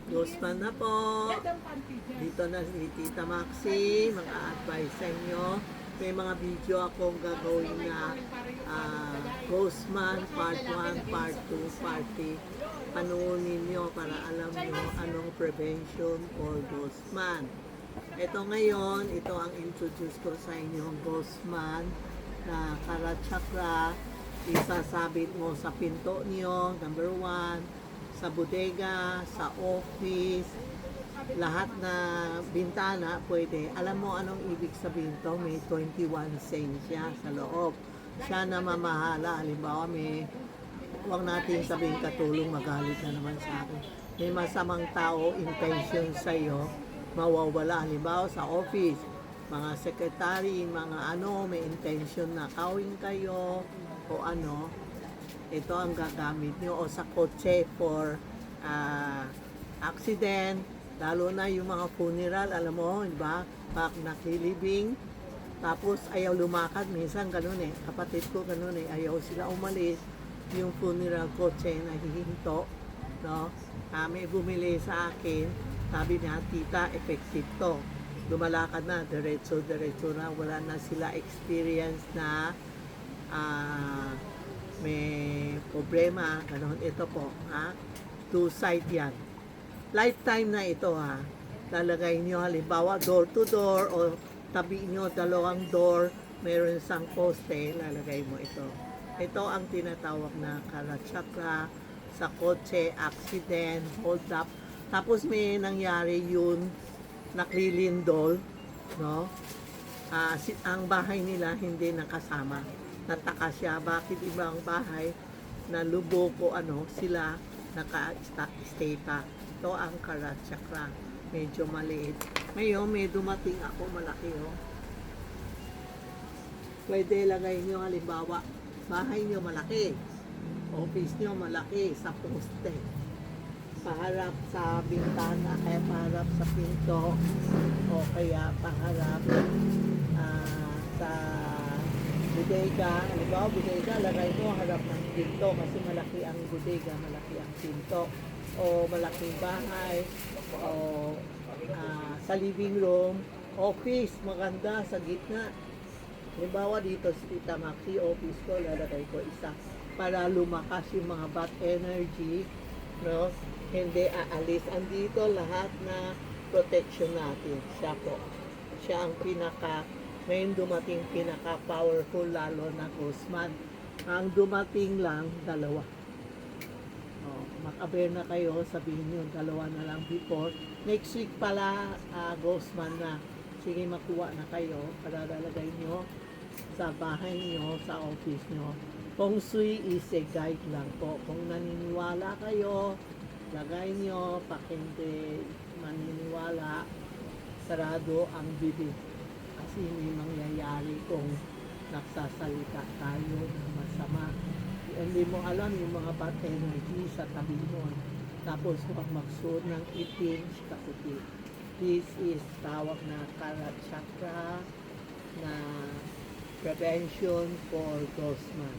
Guzman na po. Dito na si Tita Maxi, mag-a-advise sa inyo. May mga video akong gagawin na Guzman Part 1, Part 2, Part 3. Panoonin nyo para alam nyo anong prevention for Guzman. Ito ngayon, ito ang introduce ko sa inyo, Guzman na Karat Chakra. Isasabit mo sa pinto niyo, number 1. Sa bodega, sa office, lahat na bintana pwede. Alam mo anong ibig sabihin to? May 21 cents siya sa loob. Siya na mamahala. Halimbawa, huwag natin sabihin katulong, magalit na naman sa akin. May masamang tao, intention sa'yo, mawawala. Halimbawa, sa office, mga secretary, mga may intention na kawin kayo o ano, ito ang gagamit nyo. O sa kotse for accident, lalo na yung mga funeral, alam mo, di ba? Pag nakilibing, tapos ayaw lumakad, minsan ganun kapatid ko ganun ayaw sila umalis, yung funeral kotse nahihinto, no? May bumili sa akin, sabi niya, tita, effective to. Lumalakad na, diretso na, wala na sila experience na may problema, ganoon. Ito po, two-side yan. Lifetime na ito, lalagay nyo, halimbawa, door to door, o tabi nyo, dalawang door, meron isang poste, lalagay mo ito. Ito ang tinatawag na Karat Chakra sa kotse, accident, hold up. Tapos may nangyari yun, naklilindol, no? Ang bahay nila hindi nakasama. Nataka siya, bakit ibang bahay na lubog o sila naka-stay pa. Ito ang Karat Chakra, medyo maliit. Ngayon, may dumating ako malaki, Pwede lagay nyo, halimbawa, bahay nyo malaki, office nyo malaki, sa poste, paharap sa bintana, kaya paharap sa pinto, o kaya paharap sa bodega. Halimbawa, bodega, lagay mo harap ng pinto kasi malaki ang bodega, malaki ang pinto. O malaking bahay, o sa living room, office, maganda, sa gitna. Halimbawa, dito si Tita Maxi, office ko, lalagay ko isa para lumakas yung mga bad energy, no? Hindi aalis. Andito lahat na protection natin. Siya po. Siya ang ngayon dumating pinaka-powerful, lalo na Guzman. Ang dumating lang, dalawa. Makaber na kayo, sabihin nyo, dalawa na lang before. Next week pala, Guzman na. Sige, makuha na kayo, para lalagay nyo sa bahay nyo, sa office nyo. Feng Shui is a guide lang po. Kung naniniwala kayo, lagay nyo. Pag hindi maniniwala, sarado ang bibig. Kasi may mangyayari kung nagsasalita tayo ng masama. Hindi mo alam yung mga bad energy sa tabi mo. Tapos huwag magsuot ng itim sa puti. This is tawag na Karat Chakra na prevention for Guzman.